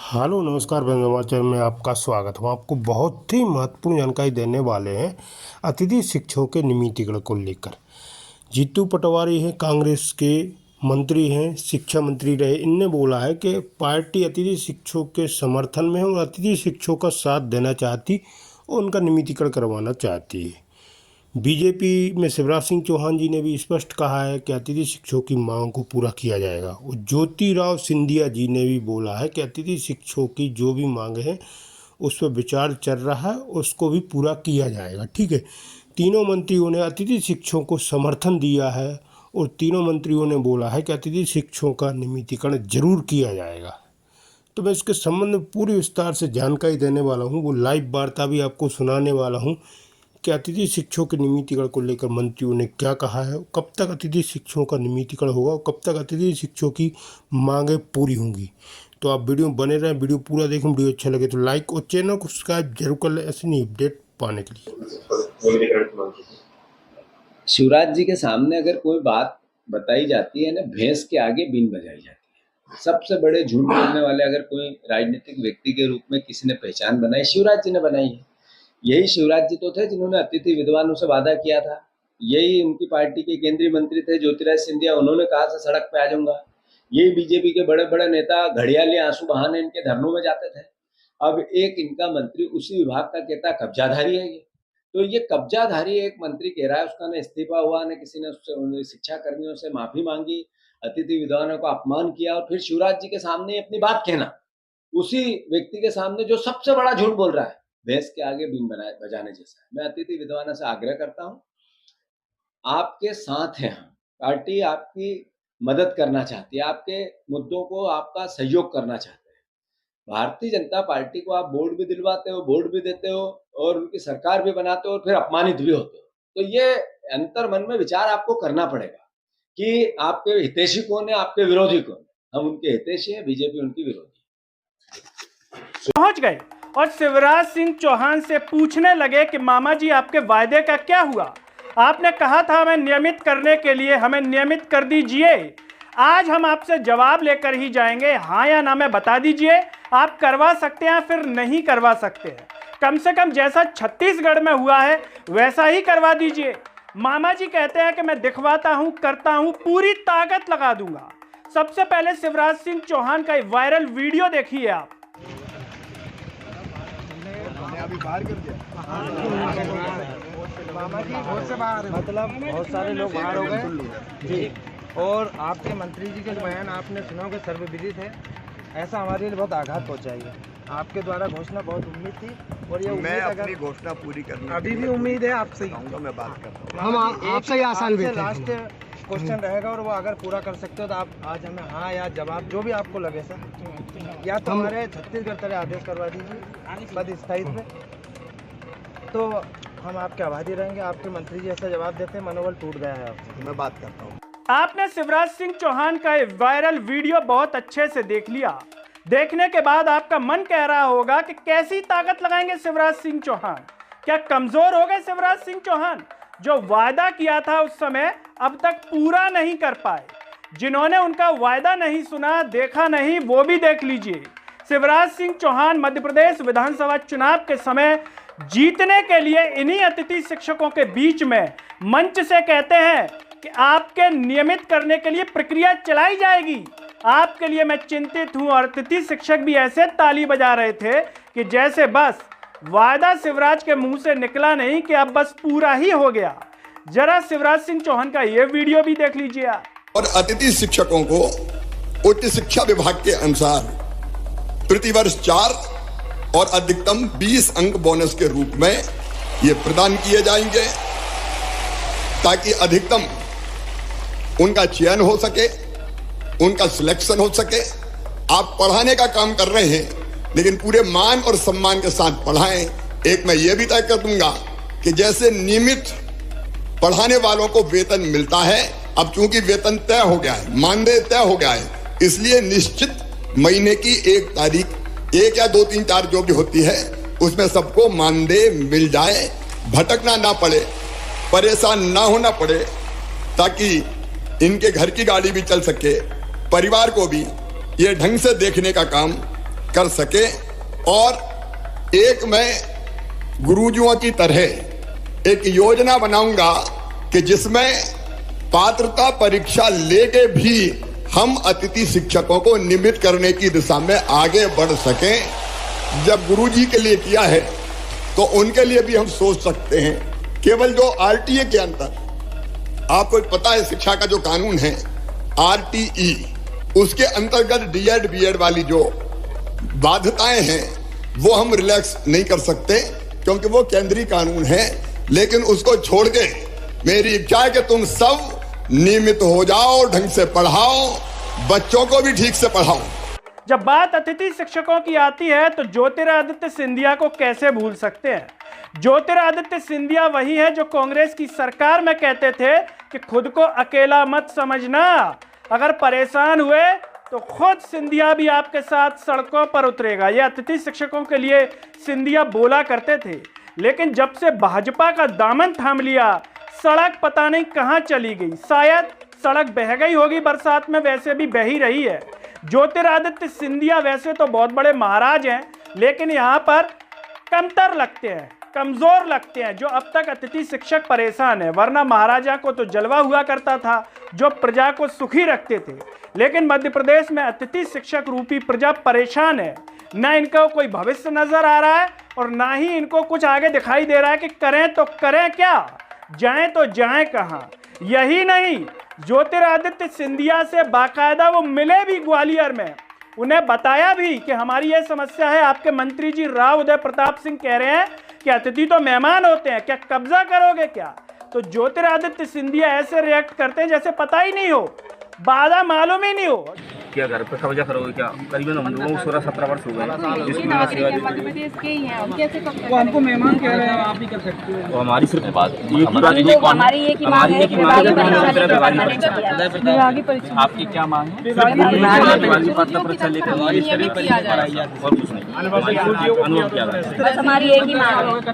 Hello नमस्कार Bengal channel में आपका स्वागत। हम आपको बहुत ही महत्वपूर्ण जानकारी देने वाले हैं अतिथि शिक्षकों के नियमितीकरण को लेकर। जीतू पटवारी हैं, कांग्रेस के मंत्री हैं, शिक्षा मंत्री रहे। इनने बोला है कि पार्टी अतिथि शिक्षकों के समर्थन में है और अतिथि शिक्षकों का साथ देना चाहती और उनका नियमितीकरण करवाना चाहती है। बीजेपी में शिवराज सिंह चौहान जी ने भी स्पष्ट कहा है कि अतिथि शिक्षकों की मांग को पूरा किया जाएगा और ज्योतिराव सिंधिया जी ने भी बोला है कि अतिथि शिक्षकों की जो भी मांग है उस पर विचार चल रहा है, उसको भी पूरा किया जाएगा। ठीक है, तीनों मंत्रियों ने अतिथि शिक्षकों को समर्थन दिया है और तीनों मंत्रियों ने बोला है कि अतिथि शिक्षकों का नियमितीकरण जरूर किया जाएगा। तो मैं इसके संबंध में पूरी विस्तार से जानकारी देने वाला हूँ, वो लाइव वार्ता भी आपको सुनाने वाला हूँ कि अतिथि शिक्षकों के नियमितीकरण को लेकर मंत्रियों ने क्या कहा है, कब तक अतिथि शिक्षकों का नियमितीकरण होगा और कब तक अतिथि शिक्षकों की मांगें पूरी होंगी। तो आप वीडियो में बने रहें, वीडियो पूरा देखें। वीडियो अच्छा लगे तो लाइक और चैनल को सब्सक्राइब जरूर कर लें ऐसी नई अपडेट पाने के लिए। शिवराज जी के सामने अगर कोई बात बताई जाती है ना, भैंस के आगे बीन बजाई जाती है। सबसे बड़े झूठ बोलने वाले अगर कोई राजनीतिक व्यक्ति के रूप में किसी ने पहचान बनाई, शिवराज जी ने बनाई है। यही शिवराज जी तो थे जिन्होंने अतिथि विद्वानों से वादा किया था। यही उनकी पार्टी के केंद्रीय मंत्री थे ज्योतिराज सिंधिया, उन्होंने कहा था सड़क पे आ जाऊंगा। यही बीजेपी के बड़े बड़े नेता घड़ियाली आंसू बहाने इनके धरनों में जाते थे। अब एक इनका मंत्री उसी विभाग का कहता कब्जाधारी है ये। तो ये कब्जाधारी एक मंत्री कह रहा है, उसका न इस्तीफा हुआ, न किसी ने उससे शिक्षा कर्मियों से माफी मांगी, अतिथि विद्वानों का अपमान किया और फिर शिवराज जी के सामने अपनी बात कहना, उसी व्यक्ति के सामने जो सबसे बड़ा झूठ बोल रहा है, भैंस के आगे बीन बजाने जैसा है। मैं अतिथि विद्वानों से आग्रह करता हूं, आपके साथ हैं हम। पार्टी आपकी मदद करना चाहती है, आपके मुद्दों को आपका सहयोग करना चाहते हैं। भारतीय जनता पार्टी को आप वोट भी दिलवाते हो, वोट भी देते हो और उनकी सरकार भी बनाते हो और फिर अपमानित भी होते हो। तो ये अंतर मन में विचार आपको करना पड़ेगा कि आपके हितैषी कौन है, आपके विरोधी कौन है। हम उनके हितैषी हैं, बीजेपी उनकी विरोधी। पहुंच गए और शिवराज सिंह चौहान से पूछने लगे कि मामा जी आपके वायदे का क्या हुआ? आपने कहा था हमें नियमित करने के लिए, हमें नियमित कर दीजिए। आज हम आपसे जवाब लेकर ही जाएंगे, हाँ या ना में बता दीजिए आप करवा सकते हैं फिर नहीं करवा सकते हैं। कम से कम जैसा छत्तीसगढ़ में हुआ है वैसा ही करवा दीजिए। मामा जी कहते हैं कि मैं दिखवाता हूं, करता हूं, पूरी ताकत लगा दूंगा। सबसे पहले शिवराज सिंह चौहान का वायरल वीडियो देखिए आप। अभी बाहर कर दिया मामा जी, बहुत से बाहर, मतलब बहुत सारे लोग बाहर हो गए जी। और आपके मंत्री जी के बयान आपने सुना होगा, सर्वविदित है। ऐसा हमारे लिए बहुत आघात पहुंचाएगा। आपके द्वारा घोषणा बहुत उम्मीद थी और ये मैं अपनी घोषणा पूरी करनी, अभी भी उम्मीद है आपसे ही मैं बात करता हूँ। हम आपसे ही आसान लास्ट क्वेश्चन रहेगा और वो अगर पूरा कर सकते हो तो आप आज हमें हाँ या जवाब जो भी आपको लगे सर, या तो हमारे छत्तीसगढ़ तरह आदेश करवा दीजिए पद स्थायित्व में, तो हम आपके आभारी रहेंगे। आपके मंत्री जी ऐसा जवाब देते हैं, मनोबल टूट गया है आपसे। मैं बात करता हूँ। आपने शिवराज सिंह चौहान का वायरल वीडियो बहुत अच्छे से देख लिया। देखने के बाद आपका मन कह रहा होगा कि कैसी ताकत लगाएंगे शिवराज सिंह चौहान? क्या कमजोर हो गए शिवराज सिंह चौहान? जो वादा किया था उस समय अब तक पूरा नहीं कर पाए। जिन्होंने उनका वायदा नहीं सुना, देखा नहीं, वो भी देख लीजिए। शिवराज सिंह चौहान मध्य प्रदेश विधानसभा चुनाव के समय जीतने के लिए इन्हीं अतिथि शिक्षकों के बीच में मंच से कहते हैं कि आपके नियमित करने के लिए प्रक्रिया चलाई जाएगी। आपके लिए मैं चिंतित हूं। और अतिथि शिक्षक भी ऐसे ताली बजा रहे थे कि जैसे बस वायदा शिवराज के मुंह से निकला नहीं कि अब बस पूरा ही हो गया। जरा शिवराज सिंह चौहान का ये वीडियो भी देख लीजिए आप। और अतिथि शिक्षकों को उच्च शिक्षा विभाग के अनुसार प्रतिवर्ष 4 और अधिकतम 20 अंक बोनस के रूप में ये प्रदान किए जाएंगे ताकि अधिकतम उनका चयन हो सके, उनका सिलेक्शन हो सके। आप पढ़ाने का काम कर रहे हैं लेकिन पूरे मान और सम्मान के साथ पढ़ाएं। एक मैं ये भी तय कर दूंगा कि जैसे नियमित पढ़ाने वालों को वेतन मिलता है, अब चूंकि वेतन तय हो गया है, मानदेय तय हो गया है, इसलिए निश्चित महीने की 1 तारीख, 1 या 2, 3, 4 जो भी होती है, उसमें सबको मानदेय मिल जाए। भटकना ना पड़े, परेशान ना होना पड़े, ताकि इनके घर की गाड़ी भी चल सके, परिवार को भी ये ढंग से देखने का काम कर सके और एक मैं गुरुजियों की तरह एक योजना बनाऊंगा कि जिसमें पात्रता परीक्षा लेके भी हम अतिथि शिक्षकों को नियमित करने की दिशा में आगे बढ़ सकें। जब गुरुजी के लिए किया है तो उनके लिए भी हम सोच सकते हैं। केवल जो आरटीए के अंदर आपको पता है शिक्षा का जो कानून है आरटीई, उसके अंतर्गत डीएड बीएड वाली जो बाध्यताएं हैं वो हम रिलैक्स नहीं कर सकते क्योंकि वो केंद्रीय कानून है। लेकिन उसको छोड़ के मेरी इच्छा है कि तुम सब नियमित हो जाओ, ढंग से पढ़ाओ, बच्चों को भी ठीक से पढ़ाओ। जब बात अतिथि शिक्षकों की आती है तो ज्योतिरादित्य सिंधिया को कैसे भूल सकते हैं। ज्योतिरादित्य सिंधिया वही है जो कांग्रेस की सरकार में कहते थे कि खुद को अकेला मत समझना, अगर परेशान हुए तो खुद सिंधिया भी आपके साथ सड़कों पर उतरेगा। ये अतिथि शिक्षकों के लिए सिंधिया बोला करते थे। लेकिन जब से भाजपा का दामन थाम लिया, सड़क पता नहीं कहां चली गई। शायद सड़क बह गई होगी बरसात में, वैसे भी बह ही रही है। ज्योतिरादित्य सिंधिया वैसे तो बहुत बड़े महाराज हैं, लेकिन यहाँ पर कमतर लगते हैं, कमजोर लगते हैं। जो अब तक अतिथि शिक्षक परेशान है, वरना महाराजा को तो जलवा हुआ करता था जो प्रजा को सुखी रखते थे। लेकिन मध्य प्रदेश में अतिथि शिक्षक रूपी प्रजा परेशान है। ना इनको कोई भविष्य नजर आ रहा है और ना ही इनको कुछ आगे दिखाई दे रहा है कि करें तो करें क्या, जाएं तो जाएं कहां। यही नहीं, ज्योतिरादित्य सिंधिया से बाकायदा वो मिले भी ग्वालियर में, उन्हें बताया भी कि हमारी ये समस्या है। आपके मंत्री जी राव उदय प्रताप सिंह कह रहे हैं कि अतिथि तो मेहमान होते हैं, क्या कब्जा करोगे क्या। तो ज्योतिरादित्य सिंधिया ऐसे रिएक्ट करते हैं जैसे पता ही नहीं हो, वादा मालूम ही नहीं हो। क्या घर पे कब्जा करोगे क्या। करीबन हम लोगों को 16-17 वर्ष हो गए जिसकी मैं सेवा देते हैं। वो हमको मेहमान कह रहे हैं, आप भी कर सकते हो। तो हमारी सिर्फ बात एक ही बात है, हमारी एक ही मांग है कि विभागीय परीक्षा। आपकी क्या मांग है। विभागीय पात्रता परीक्षा लेकर और कुछ नहीं, अनुरोध किया बस हमारी एक ही मांग है।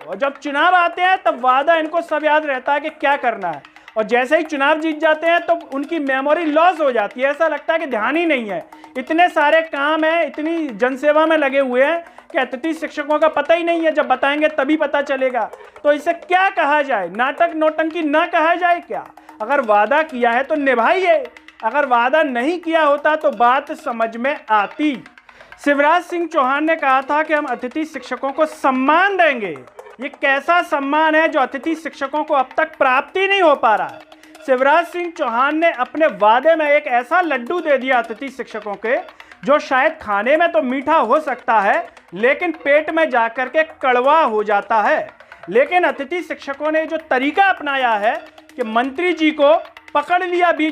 और जब चुनाव आते हैं तब वादा इनको सब याद रहता है कि क्या करना है, और जैसे ही चुनाव जीत जाते हैं तो उनकी मेमोरी लॉस हो जाती है। ऐसा लगता है कि ध्यान ही नहीं है। इतने सारे काम हैं, इतनी जनसेवा में लगे हुए हैं कि अतिथि शिक्षकों का पता ही नहीं है। जब बताएंगे तभी पता चलेगा। तो इसे क्या कहा जाए, नाटक नौटंकी ना कहा जाए क्या। अगर वादा किया है तो निभाइए, अगर वादा नहीं किया होता तो बात समझ में आती। शिवराज सिंह चौहान ने कहा था कि हम अतिथि शिक्षकों को सम्मान देंगे। ये कैसा सम्मान है जो अतिथि शिक्षकों को अब तक प्राप्त ही नहीं हो पा रहा है। शिवराज सिंह चौहान ने अपने वादे में एक ऐसा लड्डू दे दिया अतिथि शिक्षकों के, जो शायद खाने में तो मीठा हो सकता है लेकिन पेट में जाकर के कड़वा हो जाता है। लेकिन अतिथि शिक्षकों ने जो तरीका अपनाया है कि मंत्री जी को पकड़ लिया बीच